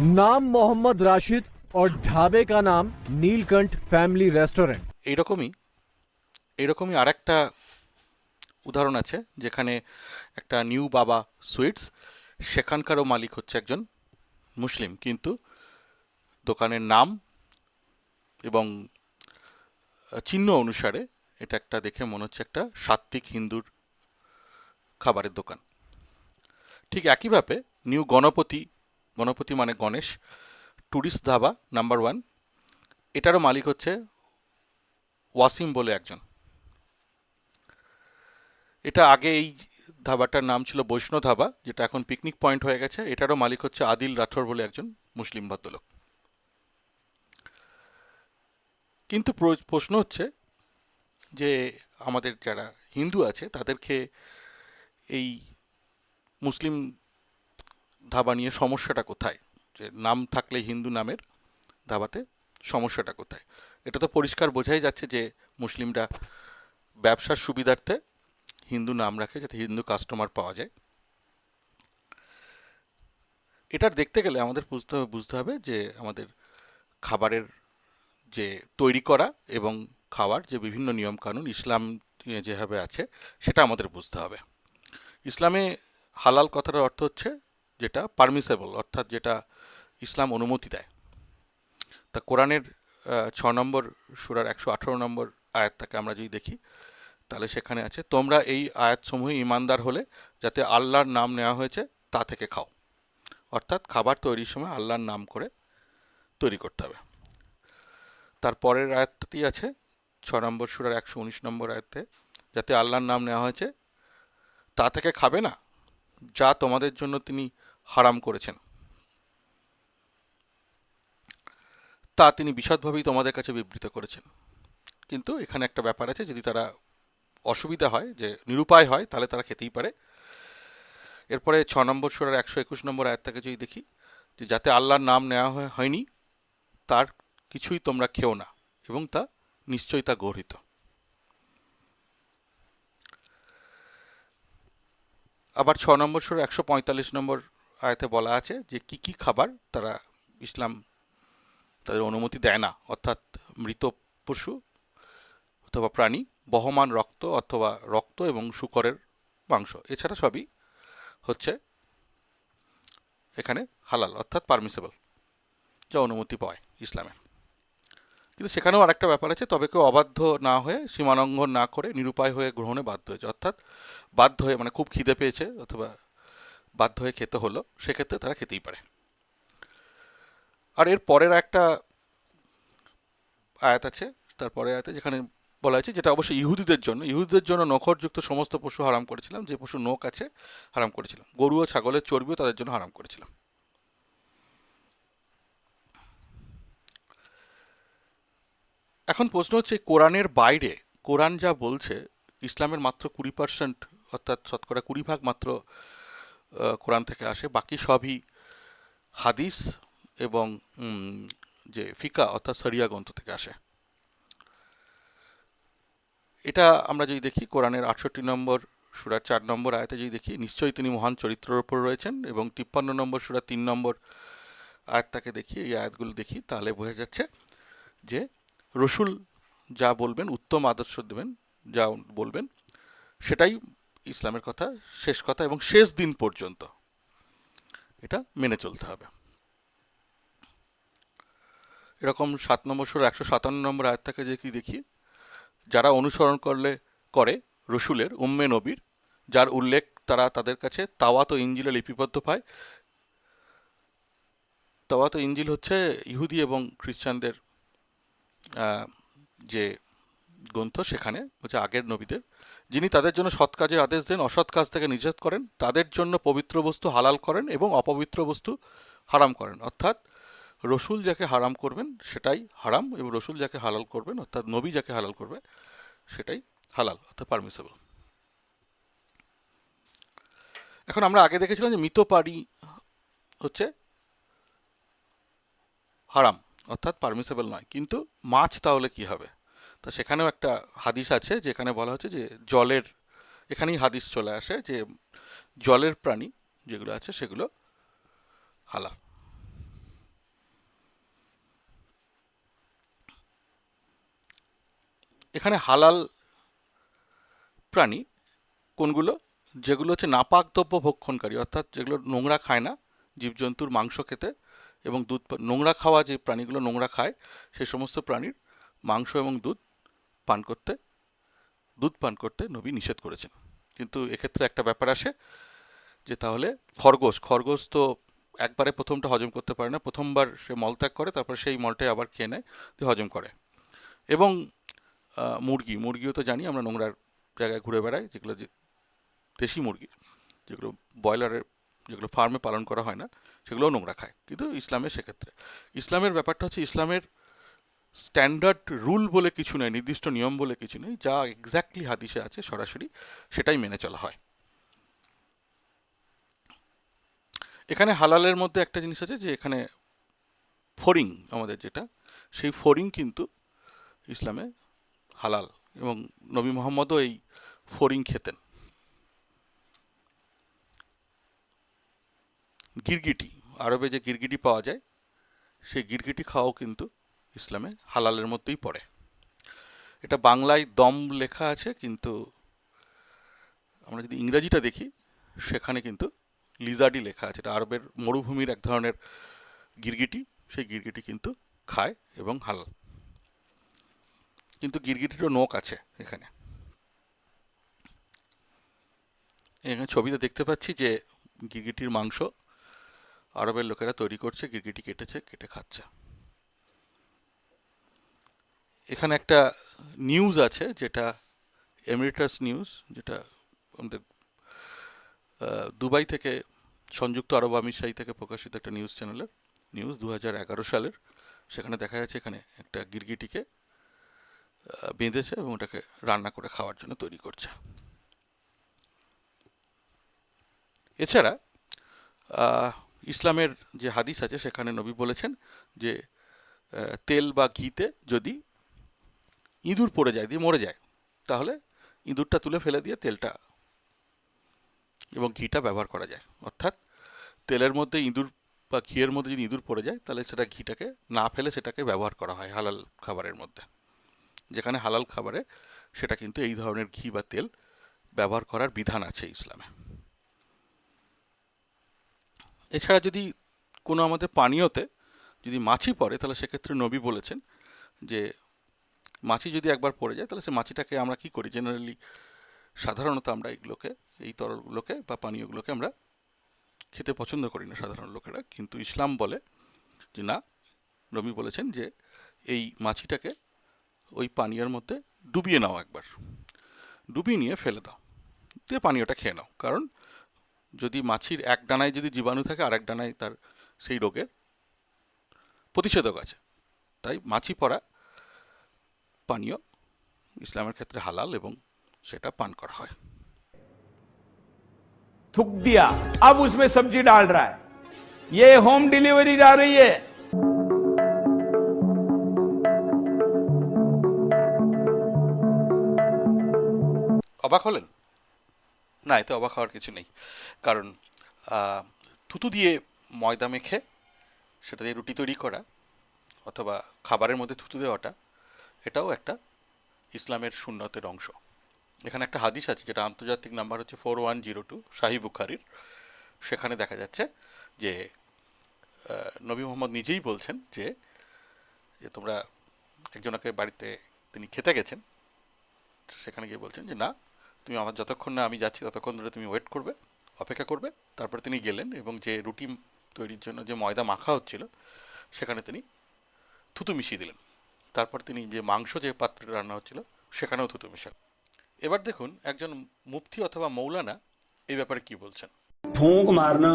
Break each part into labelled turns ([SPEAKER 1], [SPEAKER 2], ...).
[SPEAKER 1] नाम मोहम्मद राशिद और ढाबे का नाम नीलकंठ फैमिली रेस्टोरेंट।
[SPEAKER 2] এইরকমই এইরকমই আরেকটা উদাহরণ আছে যেখানে একটা নিউ বাবা সুইটস, সেখানকারও মালিক হচ্ছে একজন মুসলিম, কিন্তু দোকানের নাম এবং চিহ্ন অনুসারে এটা একটা দেখে মনে হচ্ছে একটা সাত্ত্বিক হিন্দুর খাবারের দোকান। ঠিক একইভাবে নিউ গণপতি, গণপতি মানে গণেশ ট্যুরিস্ট ধাবা নাম্বার 1, এটারও মালিক হচ্ছে ওয়াসিম বলে একজন। এটা আগে এই ধাবাটার নাম ছিল বৈষ্ণব ধাবা, যেটা এখন পিকনিক পয়েন্ট হয়ে গেছে। এটারও মালিক হচ্ছে আদিল রাঠোর বলে একজন মুসলিম ভদ্রলোক। কিন্তু প্রশ্ন হচ্ছে যে আমাদের যারা হিন্দু আছে তাদেরকে এই মুসলিম ধাবা নিয়ে সমস্যাটা কোথায়? যে নাম থাকলে হিন্দু নামের ধাবাতে সমস্যাটা কোথায়? এটা তো পরিষ্কার বোঝাই যাচ্ছে যে মুসলিমরা ব্যবসার সুবিধার্থে হিন্দু নাম রাখে যাতে হিন্দু কাস্টমার পাওয়া যায়। এটার দেখতে গেলে আমাদের বুঝতে হবে যে আমাদের খাবারের যে তৈরি করা এবং খাওয়ার যে বিভিন্ন নিয়মকানুন ইসলাম যেভাবে আছে সেটা আমাদের বুঝতে হবে। ইসলামে হালাল কথার অর্থ হচ্ছে যেটা পারমিসেবল, অর্থাৎ যেটা ইসলাম অনুমতি দেয়। তা কোরআনের 6 নম্বর সূরার 118 নম্বর আয়াতটাকে আমরা যদি দেখি, তাহলে সেখানে আছে, তোমরা এই আয়াতসমূহে ঈমানদার হলে যাতে আল্লাহর নাম নেওয়া হয়েছে তা থেকে খাও। অর্থাৎ খাবার তৈরির সময় আল্লাহর নাম করে তৈরি করতে হবে। তার পরের আয়াতটি আছে 6 নম্বর সূরার 119 নম্বর আয়াতে, যাতে আল্লাহর নাম নেওয়া হয়েছে তা থেকে খাবে না যা তোমাদের জন্য তিনি হারাম করেছেন, তা তিনি বিশদভাবেই তোমাদের কাছে বিবৃত করেছেন। কিন্তু এখানে একটা ব্যাপার আছে, যদি তারা অসুবিধা হয়, যে নিরুপায় হয়, তাহলে তারা খেতেই পারে। এরপরে 6 নম্বর সূরার 121 নম্বর আয়াতটাকে যদি দেখি, যে যাতে আল্লাহর নাম নেওয়া হয়নি তার কিছুই তোমরা খেও না এবং তা নিশ্চয়ই তা গর্হিত। আবার 6 নম্বর সূরার 145 নম্বর আয়াতে বলা আছে যে কি কি খাবার তারা ইসলাম তাদের অনুমতি দেয় না, অর্থাৎ মৃত পশু অথবা প্রাণী, বহমান রক্ত অথবা রক্ত এবং শূকরের মাংস, এছাড়া সবই হচ্ছে এখানে হালাল অর্থাৎ পারমিসেবল, যা অনুমতি পায় ইসলামে। কিন্তু সেখানেও আরেকটা ব্যাপার আছে, তবে কেউ অবাধ্য না হয়ে সীমালঙ্ঘন না করে নিরুপায় হয়ে গ্রহণে বাধ্য হয়েছে, অর্থাৎ বাধ্য হয়ে মানে খুব খিদে পেয়েছে অথবা বাধ্য হয়ে খেতে হলো, সেক্ষেত্রে তারা খেতেই পারে। আর এর পরের একটা আয়াত আছে, তারপরে আয়াতে যেখানে বলা হয়েছে, যেটা অবশ্যই ইহুদিদের জন্য নখরযুক্ত সমস্ত পশু হারাম করেছিলাম, যে পশু নখ আছে হারাম করেছিলাম, গরু ও ছাগলের চর্বিও তাদের জন্য হারাম করেছিলাম। এখন প্রশ্ন হচ্ছে কোরআনের বাইরে কোরআন যা বলছে, ইসলামের মাত্র 20%, অর্থাৎ শতকরা 20 ভাগ মাত্র কোরআন থেকে আসে, বাকি সবই হাদিস এবং যে ফিকা অর্থাৎ শরিয়া গ্রন্থ থেকে আসে। এটা আমরা যদি দেখি কোরআনের 68 নম্বর সূরার 4 নম্বর আয়াতে যদি দেখি, নিশ্চয়ই তিনি মহান চরিত্রের ওপর রয়েছেন, এবং 53 নম্বর সূরার 3 নম্বর আয়াতটাকে দেখি, এই আয়াতগুলো দেখি, তাহলে বোঝা যাচ্ছে যে রসুল যা বলবেন, উত্তম আদর্শ দেবেন, যা বলবেন সেটাই ইসলামের কথা, শেষ কথা, এবং শেষ দিন পর্যন্ত এটা মেনে চলতে হবে। এরকম 7 নম্বর সূরা 157 নম্বর আয়াতটাকে যদি দেখি, যারা অনুসরণ করে রসুলের উম্মে নবীর, যার উল্লেখ তারা তাদের কাছে তাওরাত ও ইঞ্জিলে লিপিবদ্ধ পায়। তাওরাত ও ইঞ্জিল হচ্ছে ইহুদি এবং খ্রিস্টানদের যে গ্রন্থ, সেখানে হচ্ছে আগের নবীদের, যিনি তাদের জন্য সৎ কাজের আদেশ দেন, অসৎ কাজ থেকে নিষেধ করেন, তাদের জন্য পবিত্র বস্তু হালাল করেন এবং অপবিত্র বস্তু হারাম করেন। অর্থাৎ রসুল যাকে হারাম করবেন সেটাই হারাম, এবং রসুল যাকে হালাল করবেন অর্থাৎ নবী যাকে হালাল করবে সেটাই হালাল অর্থাৎ পারমিসেবল। এখন আমরা আগে দেখেছিলাম যে মৃত প্রাণী হচ্ছে হারাম অর্থাৎ পারমিসেবল নয়, কিন্তু মাছ তাহলে কি হবে? তা সেখানেও একটা হাদিস আছে যেখানে বলা হচ্ছে যে জলের, এখানেই হাদিস চলে আসে যে জলের প্রাণী যেগুলো আছে সেগুলো হালাল। এখানে হালাল প্রাণী কোনগুলো? যেগুলো হচ্ছে নাপাক দ্রব্য ভক্ষণকারী, অর্থাৎ যেগুলো নোংরা খায় না, জীবজন্তুর মাংস খেতে এবং দুধ নোংরা খাওয়া, যে প্রাণীগুলো নোংরা খায় সেই সমস্ত প্রাণীর মাংস এবং দুধ পান করতে নবী নিষেধ করেছেন। কিন্তু এক্ষেত্রে একটা ব্যাপার আসে যে তাহলে খরগোশ তো একবারে প্রথমটা হজম করতে পারে না, প্রথমবার সে মলত্যাগ করে, তারপর সেই মলটাই আবার খেয়ে নেয়, দিয়ে হজম করে। এবং মুরগিও তো জানি আমরা নোংরার জায়গায় ঘুরে বেড়াই, যেগুলো দেশি মুরগি, যেগুলো ব্রয়লারের, যেগুলো ফার্মে পালন করা হয় না, সেগুলোও নোংরা খায়। কিন্তু ইসলামের ব্যাপারটা হচ্ছে, ইসলামের স্ট্যান্ডার্ড রুল বলে কিছু নেই, নির্দিষ্ট নিয়ম বলে কিছু নেই, যা এক্স্যাক্টলি হাদিসে আছে সরাসরি সেটাই মেনে চলা হয়। এখানে হালালের মধ্যে একটা জিনিস আছে যে এখানে ফড়িং, আমাদের যেটা, সেই ফড়িং কিন্তু ইসলামে হালাল, এবং নবী মোহাম্মদও এই ফড়িং খেতেন। গিরগিটি, আরবে যে গিরগিটি পাওয়া যায়, সেই গিরগিটি খাওয়াও কিন্তু ইসলামে হালালের মধ্যেই পড়ে। এটা বাংলায় দম লেখা আছে, কিন্তু আমরা যদি ইংরাজিটা দেখি সেখানে কিন্তু লিজার্ডই লেখা আছে। এটা আরবের মরুভূমির এক ধরনের গিরগিটি, সেই গিরগিটি কিন্তু খায় এবং হালাল। কিন্তু গিরগিটিরও নখ আছে। এখানে এখানে ছবিতে দেখতে পাচ্ছি যে গিরগিটির মাংস আরবের লোকেরা তৈরি করছে, গিরগিটি কেটে খাচ্ছে। এখানে একটা নিউজ আছে, যেটা এমিরেটাস নিউজ, যেটা আমাদের দুবাই থেকে, সংযুক্ত আরব আমিরশাহী থেকে প্রকাশিত একটা নিউজ চ্যানেলের নিউজ 2011 সালের। সেখানে দেখা যাচ্ছে এখানে একটা গিরগিটিকে বেঁধেছে এবং ওটাকে রান্না করে খাওয়ার জন্য তৈরি করছে। এছাড়া ইসলামের যে হাদিস আছে সেখানে নবী বলেছেন যে তেল বা ঘিতে যদি ইঁদুর পড়ে যায়, দিয়ে মরে যায়, তাহলে ইঁদুরটা তুলে ফেলে দিয়ে তেলটা এবং ঘিটা ব্যবহার করা যায়। অর্থাৎ তেলের মধ্যে ইঁদুর বা ঘিয়ের মধ্যে যদি ইঁদুর পড়ে যায়, তাহলে সেটা ঘিটাকে না ফেলে সেটাকে ব্যবহার করা হয় হালাল খাবারের মধ্যে। যেখানে হালাল খাবারে সেটা কিন্তু এই ধরনের ঘি বা তেল ব্যবহার করার বিধান আছে ইসলামে। এছাড়া যদি কোনো আমাদের পানীয়তে যদি মাছি পড়ে, তাহলে সেক্ষেত্রে নবী বলেছেন যে মাছি যদি একবার পড়ে যায়, তাহলে সে মাছিটাকে আমরা কি করি, জেনারেলি সাধারণত আমরা এই তরলগুলোকে বা পানীয়গুলোকে আমরা খেতে পছন্দ করি না সাধারণ লোকেরা। কিন্তু ইসলাম বলে যে না, নবী বলেছেন যে এই মাছিটাকে ওই পানীয়ের মধ্যে ডুবিয়ে নাও, একবার ডুবিয়ে নিয়ে ফেলে দাও, দিয়ে পানীয়টা খেয়ে নাও। কারণ যদি মাছির এক ডানায় যদি জীবাণু থাকে, আর এক ডানায় তার সেই রোগের প্রতিষেধক আছে। তাই মাছি পড়া পানীয় ইসলামের ক্ষেত্রে হালাল এবং সেটা পান করা হয়।
[SPEAKER 3] थूक दिया, अब उसमें सब्जी डाल रहा है, ये होम डिलीवरी जा रही है।
[SPEAKER 2] অবাক হলেন? না, এতে অবাক হওয়ার কিছু নেই। কারণ থুতু দিয়ে ময়দা মেখে সেটা দিয়ে রুটি তৈরি করা অথবা খাবারের মধ্যে থুতু দেওয়াটা, এটাও একটা ইসলামের সুন্নতের অংশ। এখানে একটা হাদিস আছে, যেটা আন্তর্জাতিক নাম্বার হচ্ছে 4102, শাহি বুখারির। সেখানে দেখা যাচ্ছে যে নবী মোহাম্মদ নিজেই বলছেন যে তোমরা একজনকে বাড়িতে তিনি খেতে গেছেন, সেখানে গিয়ে বলছেন যে না, তুমি আমার যতক্ষণ না আমি যাচ্ছি ততক্ষণ ধরে তুমি ওয়েট করবে, অপেক্ষা করবে। তারপর তিনি গেলেন এবং যে রুটি তৈরির জন্য যে ময়দা মাখা হচ্ছিল সেখানে তিনি থুতু মিশিয়ে দিলেন। তারপর তিনি যে মাংস যে পাত্রে রান্না হচ্ছিল সেখানেও থুতু মিশালেন। এবার দেখুন একজন মুফতি অথবা মৌলানা এই ব্যাপারে কি বলছেন।
[SPEAKER 4] फूंक मारना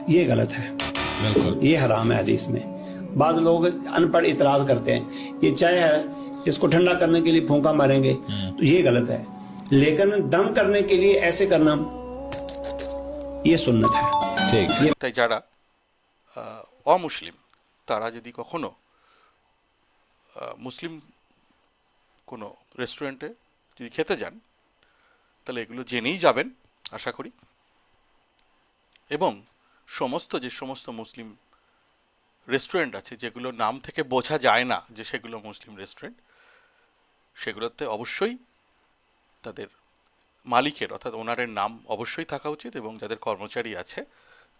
[SPEAKER 4] ये गलत है, बिल्कुल ये हराम है हदीस में। बाद लोग अनपढ़ इतराज करते हैं, ये चाय है इसको ठंडा करने के लिए फूंका मारेंगे, तो ये गलत है। लेकिन दम करने के लिए ऐसे करना ये सुन्नत है। ठीक।
[SPEAKER 2] তাই যারা অমুসলিম তারা যদি কখনো মুসলিম কোনো রেস্টুরেন্টে যদি খেতে যান, তাহলে এগুলো জেনেই যাবেন আশা করি। এবং যে সমস্ত মুসলিম রেস্টুরেন্ট আছে যেগুলো নাম থেকে বোঝা যায় না যে সেগুলো মুসলিম রেস্টুরেন্ট, সেগুলোতে অবশ্যই তাদের মালিকের অর্থাৎ ওনারের নাম অবশ্যই থাকা উচিত, এবং যাদের কর্মচারী আছে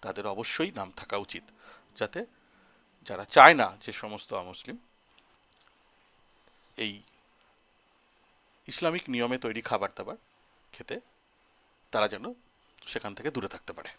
[SPEAKER 2] তাদের অবশ্যই নাম থাকা উচিত, যাতে যারা চায় না যে সমস্ত অমুসলিম এই ইসলামিক নিয়মে তৈরি খাবার দাবার খেতে, তারা যেন সেখান থেকে দূরে থাকতে পারে।